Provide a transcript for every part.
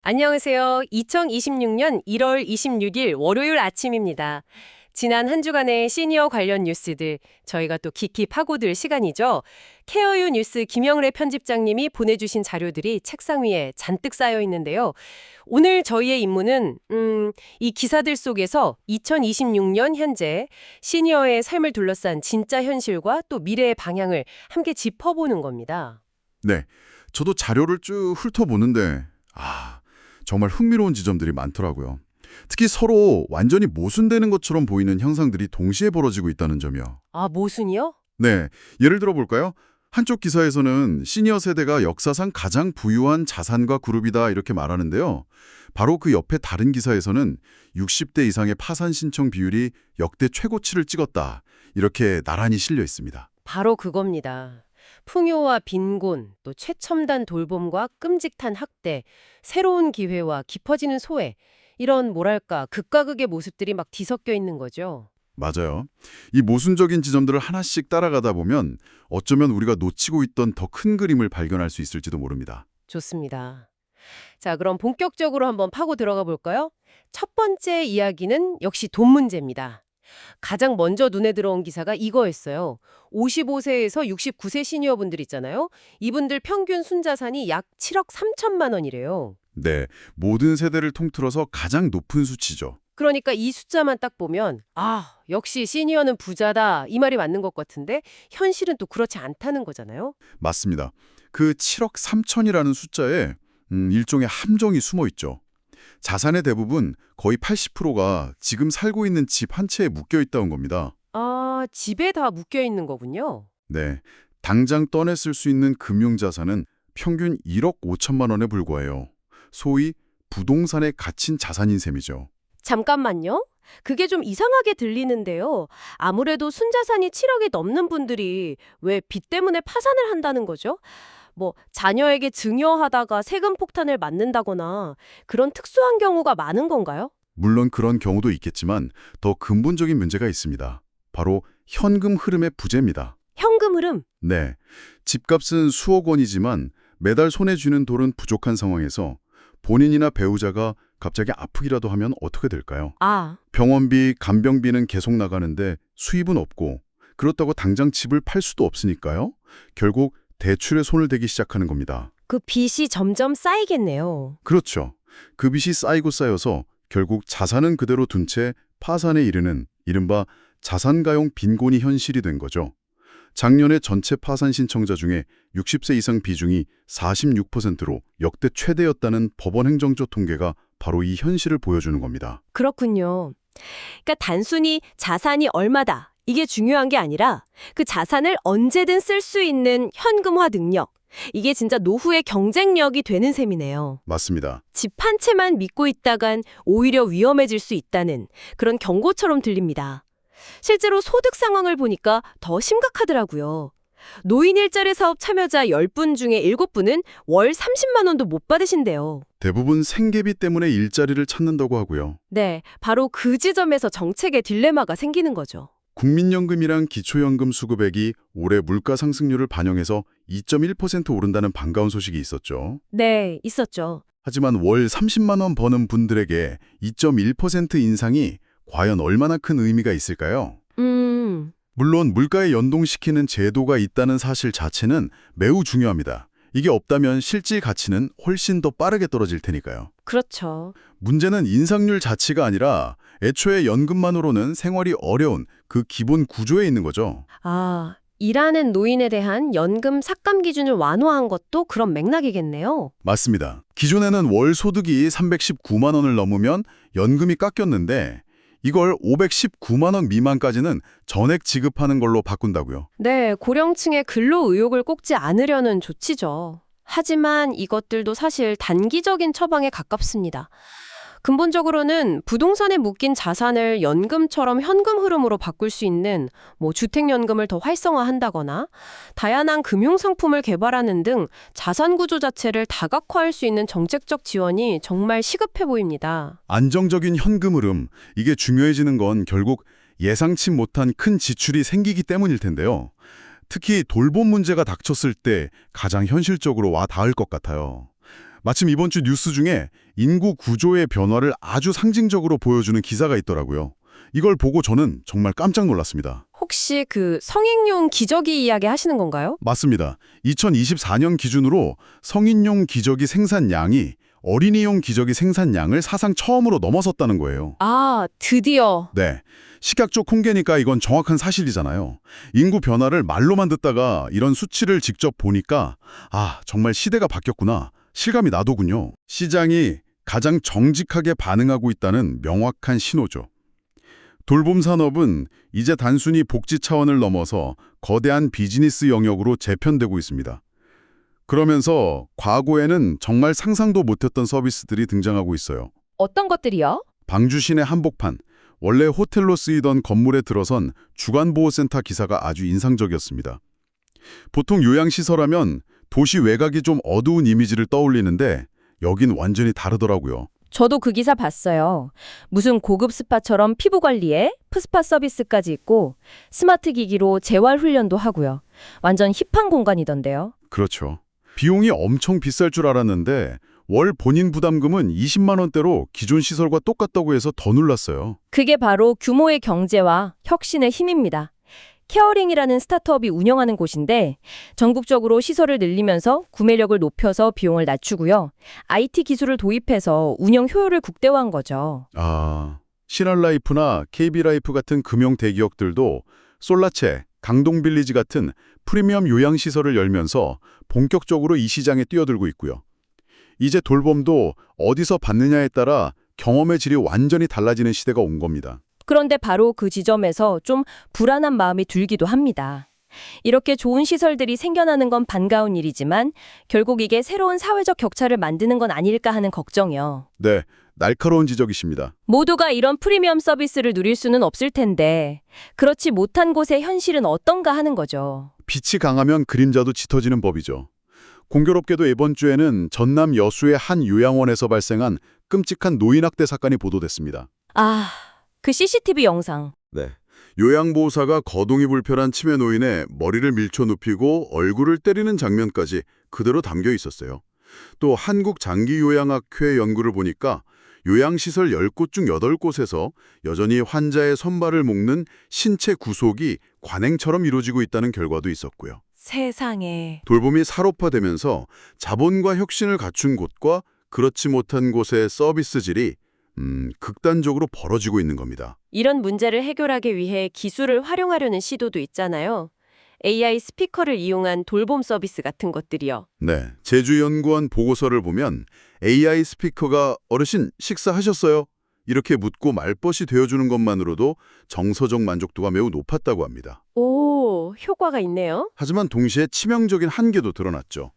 안녕하세요. 2026년 1월 26일 월요일 아침입니다. 지난 한 주간의 시니어 관련 뉴스들 저희가 또 깊이 파고들 시간이죠. 케어유 뉴스 김영래 편집장님이 보내주신 자료들이 책상 위에 잔뜩 쌓여 있는데요. 오늘 저희의 임무는 이 기사들 속에서 2026년 현재 시니어의 삶을 둘러싼 진짜 현실과 또 미래의 방향을 함께 짚어보는 겁니다. 네, 저도 자료를 쭉 훑어보는데 정말 흥미로운 지점들이 많더라고요. 특히 서로 완전히 모순되는 것처럼 보이는 현상들이 동시에 벌어지고 있다는 점이요. 아, 모순이요? 네, 예를 들어 볼까요? 한쪽 기사에서는 시니어 세대가 역사상 가장 부유한 자산가 그룹이다 이렇게 말하는데요. 바로 그 옆에 다른 기사에서는 60대 이상의 파산 신청 비율이 역대 최고치를 찍었다 이렇게 나란히 실려 있습니다. 바로 그겁니다. 풍요와 빈곤, 또 최첨단 돌봄과 끔찍한 학대, 새로운 기회와 깊어지는 소외, 이런 뭐랄까 극과 극의 모습들이 막 뒤섞여 있는 거죠. 맞아요. 이 모순적인 지점들을 하나씩 따라가다 보면 어쩌면 우리가 놓치고 있던 더 큰 그림을 발견할 수 있을지도 모릅니다. 좋습니다. 자, 그럼 본격적으로 한번 파고 들어가 볼까요? 첫 번째 이야기는 역시 돈 문제입니다. 가장 먼저 눈에 들어온 기사가 이거였어요. 55세에서 69세 시니어분들 있잖아요. 이분들 평균 순자산이 약 7억 3천만 원이래요. 네, 모든 세대를 통틀어서 가장 높은 수치죠. 그러니까 이 숫자만 딱 보면 역시 시니어는 부자다 이 말이 맞는 것 같은데 현실은 또 그렇지 않다는 거잖아요. 맞습니다. 그 7억 3천이라는 숫자에 일종의 함정이 숨어 있죠. 자산의 대부분 거의 80%가 지금 살고 있는 집 한 채에 묶여 있다는 겁니다. 아, 집에 다 묶여 있는 거군요. 네, 당장 떠내 쓸 수 있는 금융자산은 평균 1억 5천만 원에 불과해요. 소위 부동산에 갇힌 자산인 셈이죠. 잠깐만요. 그게 좀 이상하게 들리는데요. 아무래도 순자산이 7억이 넘는 분들이 왜 빚 때문에 파산을 한다는 거죠? 뭐 자녀에게 증여하다가 세금 폭탄을 맞는다거나 그런 특수한 경우가 많은 건가요? 물론 그런 경우도 있겠지만 더 근본적인 문제가 있습니다. 바로 현금 흐름의 부재입니다. 현금 흐름. 네, 집값은 수억 원이지만 매달 손에 쥐는 돈은 부족한 상황에서 본인이나 배우자가 갑자기 아프기라도 하면 어떻게 될까요? 아, 병원비, 간병비는 계속 나가는데 수입은 없고 그렇다고 당장 집을 팔 수도 없으니까요. 결국 대출에 손을 대기 시작하는 겁니다. 그 빚이 점점 쌓이겠네요. 그렇죠. 그 빚이 쌓이고 쌓여서 결국 자산은 그대로 둔 채 파산에 이르는 이른바 자산가용 빈곤이 현실이 된 거죠. 작년에 전체 파산 신청자 중에 60세 이상 비중이 46%로 역대 최대였다는 법원 행정처 통계가 바로 이 현실을 보여주는 겁니다. 그렇군요. 그러니까 단순히 자산이 얼마다 이게 중요한 게 아니라 그 자산을 언제든 쓸 수 있는 현금화 능력. 이게 진짜 노후의 경쟁력이 되는 셈이네요. 맞습니다. 집 한 채만 믿고 있다간 오히려 위험해질 수 있다는 그런 경고처럼 들립니다. 실제로 소득 상황을 보니까 더 심각하더라고요. 노인 일자리 사업 참여자 10분 중에 7분은 월 30만 원도 못 받으신대요. 대부분 생계비 때문에 일자리를 찾는다고 하고요. 네, 바로 그 지점에서 정책의 딜레마가 생기는 거죠. 국민연금이랑 기초연금 수급액이 올해 물가 상승률을 반영해서 2.1% 오른다는 반가운 소식이 있었죠. 네, 있었죠. 하지만 월 30만 원 버는 분들에게 2.1% 인상이 과연 얼마나 큰 의미가 있을까요? 물론 물가에 연동시키는 제도가 있다는 사실 자체는 매우 중요합니다. 이게 없다면 실질 가치는 훨씬 더 빠르게 떨어질 테니까요. 그렇죠. 문제는 인상률 자체가 아니라 애초에 연금만으로는 생활이 어려운 그 기본 구조에 있는 거죠. 아, 일하는 노인에 대한 연금 삭감 기준을 완화한 것도 그런 맥락이겠네요. 맞습니다. 기존에는 월 소득이 319만 원을 넘으면 연금이 깎였는데 이걸 519만 원 미만까지는 전액 지급하는 걸로 바꾼다고요. 네, 고령층의 근로 의욕을 꺾지 않으려는 조치죠. 하지만 이것들도 사실 단기적인 처방에 가깝습니다. 근본적으로는 부동산에 묶인 자산을 연금처럼 현금 흐름으로 바꿀 수 있는 주택연금을 더 활성화한다거나 다양한 금융상품을 개발하는 등 자산 구조 자체를 다각화할 수 있는 정책적 지원이 정말 시급해 보입니다. 안정적인 현금 흐름, 이게 중요해지는 건 결국 예상치 못한 큰 지출이 생기기 때문일 텐데요. 특히 돌봄 문제가 닥쳤을 때 가장 현실적으로 와 닿을 것 같아요. 마침 이번 주 뉴스 중에 인구 구조의 변화를 아주 상징적으로 보여주는 기사가 있더라고요. 이걸 보고 저는 정말 깜짝 놀랐습니다. 혹시 그 성인용 기저귀 이야기 하시는 건가요? 맞습니다. 2024년 기준으로 성인용 기저귀 생산량이 어린이용 기저귀 생산량을 사상 처음으로 넘어섰다는 거예요. 아, 드디어. 네. 식약처 통계니까 이건 정확한 사실이잖아요. 인구 변화를 말로만 듣다가 이런 수치를 직접 보니까 정말 시대가 바뀌었구나. 실감이 나더군요. 시장이 가장 정직하게 반응하고 있다는 명확한 신호죠. 돌봄 산업은 이제 단순히 복지 차원을 넘어서 거대한 비즈니스 영역으로 재편되고 있습니다. 그러면서 과거에는 정말 상상도 못했던 서비스들이 등장하고 있어요. 어떤 것들이요? 방주 시내 한복판, 원래 호텔로 쓰이던 건물에 들어선 주간보호센터 기사가 아주 인상적이었습니다. 보통 요양시설하면 도시 외곽이 좀 어두운 이미지를 떠올리는데 여긴 완전히 다르더라고요. 저도 그 기사 봤어요. 무슨 고급 스파처럼 피부 관리에 프스파 서비스까지 있고 스마트 기기로 재활 훈련도 하고요. 완전 힙한 공간이던데요. 그렇죠. 비용이 엄청 비쌀 줄 알았는데 월 본인 부담금은 20만 원대로 기존 시설과 똑같다고 해서 더 놀랐어요. 그게 바로 규모의 경제와 혁신의 힘입니다. 케어링이라는 스타트업이 운영하는 곳인데 전국적으로 시설을 늘리면서 구매력을 높여서 비용을 낮추고요. IT 기술을 도입해서 운영 효율을 극대화한 거죠. 신한라이프나 KB라이프 같은 금융 대기업들도 솔라체, 강동빌리지 같은 프리미엄 요양시설을 열면서 본격적으로 이 시장에 뛰어들고 있고요. 이제 돌봄도 어디서 받느냐에 따라 경험의 질이 완전히 달라지는 시대가 온 겁니다. 그런데 바로 그 지점에서 좀 불안한 마음이 들기도 합니다. 이렇게 좋은 시설들이 생겨나는 건 반가운 일이지만 결국 이게 새로운 사회적 격차를 만드는 건 아닐까 하는 걱정이요. 네, 날카로운 지적이십니다. 모두가 이런 프리미엄 서비스를 누릴 수는 없을 텐데 그렇지 못한 곳의 현실은 어떤가 하는 거죠. 빛이 강하면 그림자도 짙어지는 법이죠. 공교롭게도 이번 주에는 전남 여수의 한 요양원에서 발생한 끔찍한 노인학대 사건이 보도됐습니다. 그 CCTV 영상. 네. 요양보호사가 거동이 불편한 치매 노인의 머리를 밀쳐 눕히고 얼굴을 때리는 장면까지 그대로 담겨 있었어요. 또 한국장기요양학회 연구를 보니까 요양시설 10곳 중 8곳에서 여전히 환자의 손발을 묶는 신체 구속이 관행처럼 이루어지고 있다는 결과도 있었고요. 세상에. 돌봄이 사업화되면서 자본과 혁신을 갖춘 곳과 그렇지 못한 곳의 서비스 질이 극단적으로 벌어지고 있는 겁니다. 이런 문제를 해결하기 위해 기술을 활용하려는 시도도 있잖아요. AI 스피커를 이용한 돌봄 서비스 같은 것들이요. 네, 제주연구원 보고서를 보면 AI 스피커가 어르신 식사하셨어요? 이렇게 묻고 말벗이 되어주는 것만으로도 정서적 만족도가 매우 높았다고 합니다. 오, 효과가 있네요. 하지만 동시에 치명적인 한계도 드러났죠.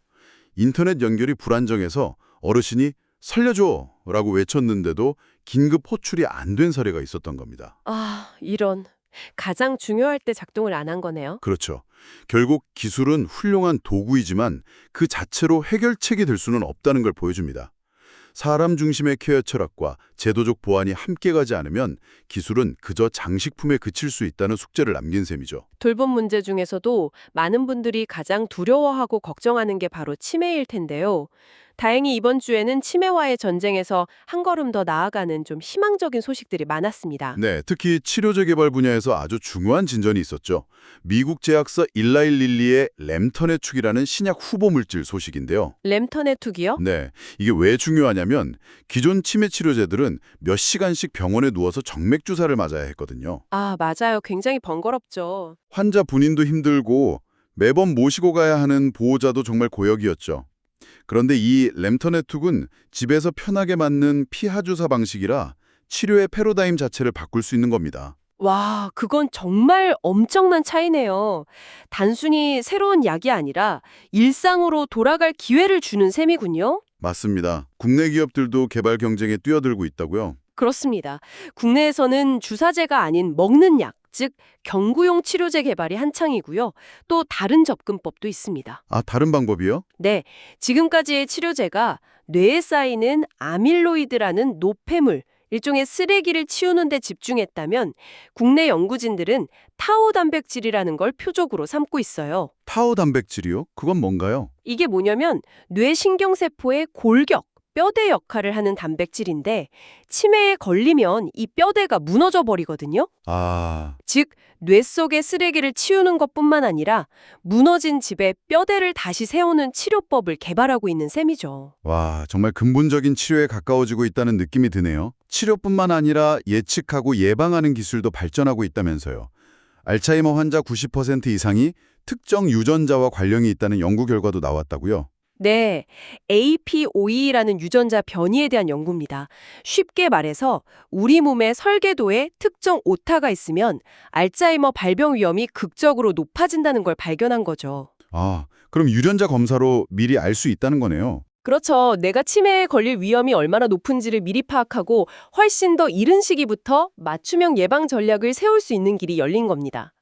인터넷 연결이 불안정해서 어르신이 살려줘! 라고 외쳤는데도 긴급 호출이 안 된 사례가 있었던 겁니다. 이런. 가장 중요할 때 작동을 안 한 거네요. 그렇죠. 결국 기술은 훌륭한 도구이지만 그 자체로 해결책이 될 수는 없다는 걸 보여줍니다. 사람 중심의 케어 철학과 제도적 보완이 함께 가지 않으면 기술은 그저 장식품에 그칠 수 있다는 숙제를 남긴 셈이죠. 돌봄 문제 중에서도 많은 분들이 가장 두려워하고 걱정하는 게 바로 치매일 텐데요. 다행히 이번 주에는 치매와의 전쟁에서 한 걸음 더 나아가는 좀 희망적인 소식들이 많았습니다. 네, 특히 치료제 개발 분야에서 아주 중요한 진전이 있었죠. 미국 제약사 일라일릴리의 램터네축이라는 신약 후보 물질 소식인데요. 램터네툭이요? 네, 이게 왜 중요하냐면 기존 치매 치료제들은 몇 시간씩 병원에 누워서 정맥 주사를 맞아야 했거든요. 맞아요. 굉장히 번거롭죠. 환자 본인도 힘들고 매번 모시고 가야 하는 보호자도 정말 고역이었죠. 그런데 이 램터네툭은 집에서 편하게 맞는 피하 주사 방식이라 치료의 패러다임 자체를 바꿀 수 있는 겁니다. 와, 그건 정말 엄청난 차이네요. 단순히 새로운 약이 아니라 일상으로 돌아갈 기회를 주는 셈이군요. 맞습니다. 국내 기업들도 개발 경쟁에 뛰어들고 있다고요? 그렇습니다. 국내에서는 주사제가 아닌 먹는 약, 즉 경구용 치료제 개발이 한창이고요. 또 다른 접근법도 있습니다. 다른 방법이요? 네, 지금까지의 치료제가 뇌에 쌓이는 아밀로이드라는 노폐물, 일종의 쓰레기를 치우는 데 집중했다면 국내 연구진들은 타우 단백질이라는 걸 표적으로 삼고 있어요. 타우 단백질이요? 그건 뭔가요? 이게 뭐냐면 뇌신경세포의 골격, 뼈대 역할을 하는 단백질인데 치매에 걸리면 이 뼈대가 무너져 버리거든요. 아, 즉, 뇌 속의 쓰레기를 치우는 것뿐만 아니라 무너진 집에 뼈대를 다시 세우는 치료법을 개발하고 있는 셈이죠. 와, 정말 근본적인 치료에 가까워지고 있다는 느낌이 드네요. 치료뿐만 아니라 예측하고 예방하는 기술도 발전하고 있다면서요. 알츠하이머 환자 90% 이상이 특정 유전자와 관련이 있다는 연구 결과도 나왔다고요? 네, APOE라는 유전자 변이에 대한 연구입니다. 쉽게 말해서 우리 몸의 설계도에 특정 오타가 있으면 알츠하이머 발병 위험이 극적으로 높아진다는 걸 발견한 거죠. 아, 그럼 유전자 검사로 미리 알 수 있다는 거네요. 그렇죠. 내가 치매에 걸릴 위험이 얼마나 높은지를 미리 파악하고 훨씬 더 이른 시기부터 맞춤형 예방 전략을 세울 수 있는 길이 열린 겁니다.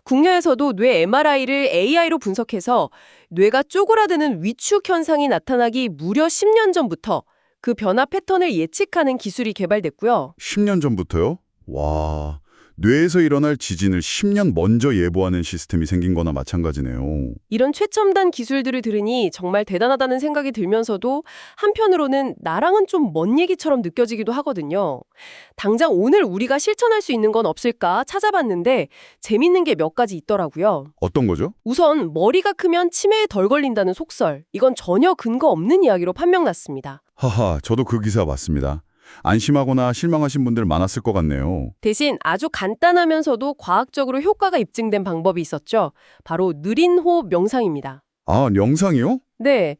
국내에서도 뇌 MRI를 AI로 분석해서 뇌가 쪼그라드는 위축 현상이 나타나기 무려 10년 전부터 그 변화 패턴을 예측하는 기술이 개발됐고요. 10년 전부터요? 와, 뇌에서 일어날 지진을 10년 먼저 예보하는 시스템이 생긴 거나 마찬가지네요. 이런 최첨단 기술들을 들으니 정말 대단하다는 생각이 들면서도 한편으로는 나랑은 좀 먼 얘기처럼 느껴지기도 하거든요. 당장 오늘 우리가 실천할 수 있는 건 없을까 찾아봤는데 재밌는 게 몇 가지 있더라고요. 어떤 거죠? 우선 머리가 크면 치매에 덜 걸린다는 속설. 이건 전혀 근거 없는 이야기로 판명났습니다. 하하, 저도 그 기사 봤습니다. 안심하거나 실망하신 분들 많았을 것 같네요. 대신 아주 간단하면서도 과학적으로 효과가 입증된 방법이 있었죠. 바로 느린 호흡 명상입니다. 아, 명상이요? 네.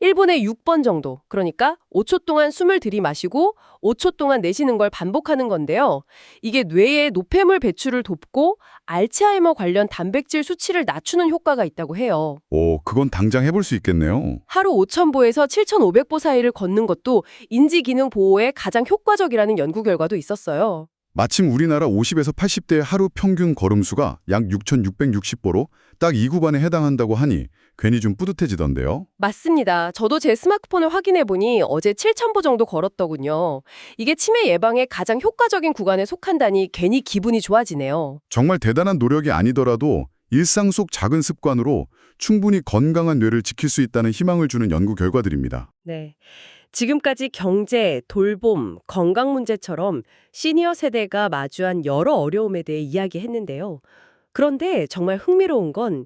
1분에 6번 정도. 그러니까 5초 동안 숨을 들이마시고 5초 동안 내쉬는 걸 반복하는 건데요. 이게 뇌의 노폐물 배출을 돕고 알츠하이머 관련 단백질 수치를 낮추는 효과가 있다고 해요. 오, 그건 당장 해볼 수 있겠네요. 하루 5,000보에서 7,500보 사이를 걷는 것도 인지 기능 보호에 가장 효과적이라는 연구 결과도 있었어요. 마침 우리나라 50에서 80대의 하루 평균 걸음수가 약 6,660보로 딱 이 구간에 해당한다고 하니 괜히 좀 뿌듯해지던데요. 맞습니다. 저도 제 스마트폰을 확인해보니 어제 7,000보 정도 걸었더군요. 이게 치매 예방에 가장 효과적인 구간에 속한다니 괜히 기분이 좋아지네요. 정말 대단한 노력이 아니더라도 일상 속 작은 습관으로 충분히 건강한 뇌를 지킬 수 있다는 희망을 주는 연구 결과들입니다. 네. 지금까지 경제, 돌봄, 건강 문제처럼 시니어 세대가 마주한 여러 어려움에 대해 이야기했는데요. 그런데 정말 흥미로운 건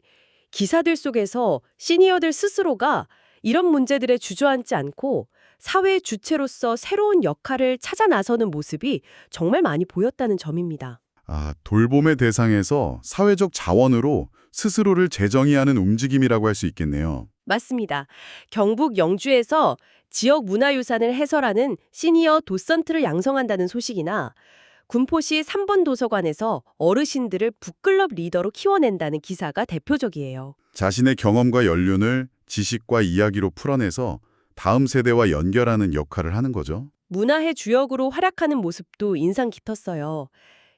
기사들 속에서 시니어들 스스로가 이런 문제들에 주저앉지 않고 사회 주체로서 새로운 역할을 찾아 나서는 모습이 정말 많이 보였다는 점입니다. 아, 돌봄의 대상에서 사회적 자원으로 스스로를 재정의하는 움직임이라고 할 수 있겠네요. 맞습니다. 경북 영주에서 지역 문화유산을 해설하는 시니어 도선트를 양성한다는 소식이나 군포시 3번 도서관에서 어르신들을 북클럽 리더로 키워낸다는 기사가 대표적이에요. 자신의 경험과 연륜을 지식과 이야기로 풀어내서 다음 세대와 연결하는 역할을 하는 거죠. 문화의 주역으로 활약하는 모습도 인상 깊었어요.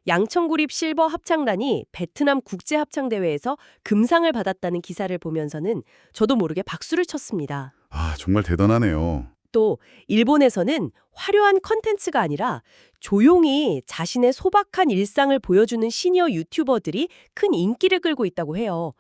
양천구립 실버 합창단이 베트남 국제합창대회에서 금상을 받았다는 기사를 보면서는 저도 모르게 박수를 쳤습니다. 아, 정말 대단하네요. 또 일본에서는 화려한 컨텐츠가 아니라 조용히 자신의 소박한 일상을 보여주는 시니어 유튜버들이 큰 인기를 끌고 있다고 해요.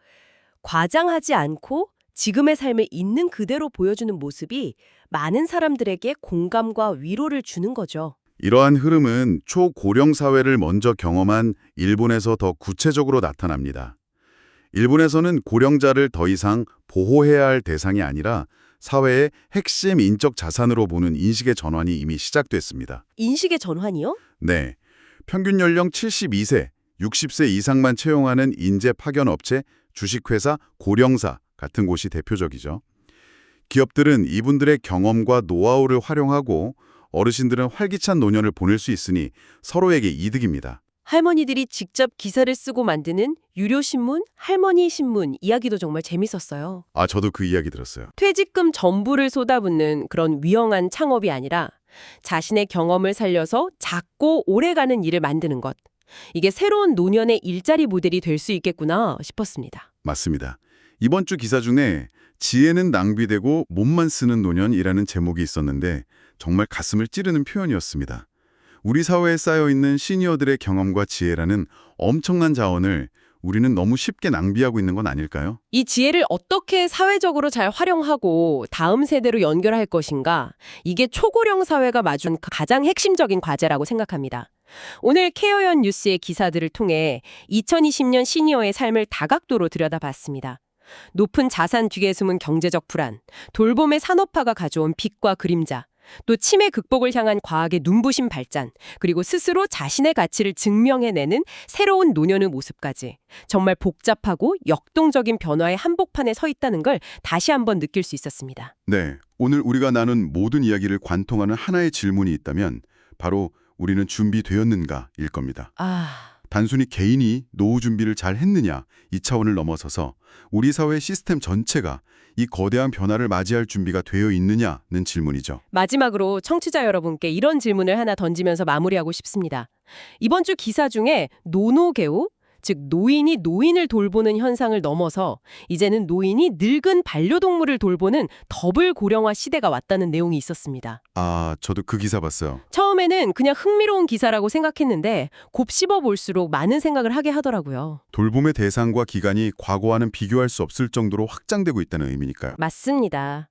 과장하지 않고 지금의 삶을 있는 그대로 보여주는 모습이 많은 사람들에게 공감과 위로를 주는 거죠. 이러한 흐름은 초고령 사회를 먼저 경험한 일본에서 더 구체적으로 나타납니다. 일본에서는 고령자를 더 이상 보호해야 할 대상이 아니라 사회의 핵심 인적 자산으로 보는 인식의 전환이 이미 시작됐습니다. 인식의 전환이요? 네, 평균 연령 72세, 60세 이상만 채용하는 인재 파견 업체, 주식회사, 고령사 같은 곳이 대표적이죠. 기업들은 이분들의 경험과 노하우를 활용하고 어르신들은 활기찬 노년을 보낼 수 있으니 서로에게 이득입니다. 할머니들이 직접 기사를 쓰고 만드는 유료 신문, 할머니 신문 이야기도 정말 재밌었어요. 아, 저도 그 이야기 들었어요. 퇴직금 전부를 쏟아붓는 그런 위험한 창업이 아니라 자신의 경험을 살려서 작고 오래가는 일을 만드는 것. 이게 새로운 노년의 일자리 모델이 될 수 있겠구나 싶었습니다. 맞습니다. 이번 주 기사 중에 지혜는 낭비되고 몸만 쓰는 노년이라는 제목이 있었는데 정말 가슴을 찌르는 표현이었습니다. 우리 사회에 쌓여있는 시니어들의 경험과 지혜라는 엄청난 자원을 우리는 너무 쉽게 낭비하고 있는 건 아닐까요? 이 지혜를 어떻게 사회적으로 잘 활용하고 다음 세대로 연결할 것인가? 이게 초고령 사회가 마주한 가장 핵심적인 과제라고 생각합니다. 오늘 케어연 뉴스의 기사들을 통해 2020년 시니어의 삶을 다각도로 들여다봤습니다. 높은 자산 뒤에 숨은 경제적 불안, 돌봄의 산업화가 가져온 빛과 그림자, 또 치매 극복을 향한 과학의 눈부신 발전, 그리고 스스로 자신의 가치를 증명해내는 새로운 노년의 모습까지 정말 복잡하고 역동적인 변화의 한복판에 서 있다는 걸 다시 한번 느낄 수 있었습니다. 네, 오늘 우리가 나눈 모든 이야기를 관통하는 하나의 질문이 있다면 바로 우리는 준비되었는가일 겁니다. 단순히 개인이 노후 준비를 잘 했느냐 이 차원을 넘어서서 우리 사회 시스템 전체가 이 거대한 변화를 맞이할 준비가 되어 있느냐는 질문이죠. 마지막으로 청취자 여러분께 이런 질문을 하나 던지면서 마무리하고 싶습니다. 이번 주 기사 중에 노노개우, 즉 노인이 노인을 돌보는 현상을 넘어서 이제는 노인이 늙은 반려동물을 돌보는 더블 고령화 시대가 왔다는 내용이 있었습니다. 저도 그 기사 봤어요. 처음에는 그냥 흥미로운 기사라고 생각했는데 곱씹어 볼수록 많은 생각을 하게 하더라고요. 돌봄의 대상과 기간이 과거와는 비교할 수 없을 정도로 확장되고 있다는 의미니까요. 맞습니다.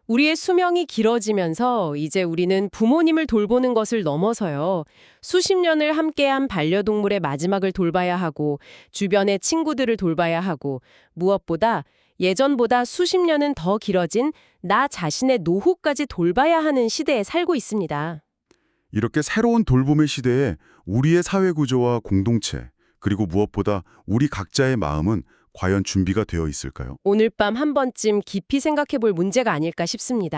우리의 수명이 길어지면서 이제 우리는 부모님을 돌보는 것을 넘어서요. 수십 년을 함께한 반려동물의 마지막을 돌봐야 하고 주변의 친구들을 돌봐야 하고 무엇보다 예전보다 수십 년은 더 길어진 나 자신의 노후까지 돌봐야 하는 시대에 살고 있습니다. 이렇게 새로운 돌봄의 시대에 우리의 사회 구조와 공동체, 그리고 무엇보다 우리 각자의 마음은 과연 준비가 되어 있을까요? 오늘 밤 한 번쯤 깊이 생각해 볼 문제가 아닐까 싶습니다.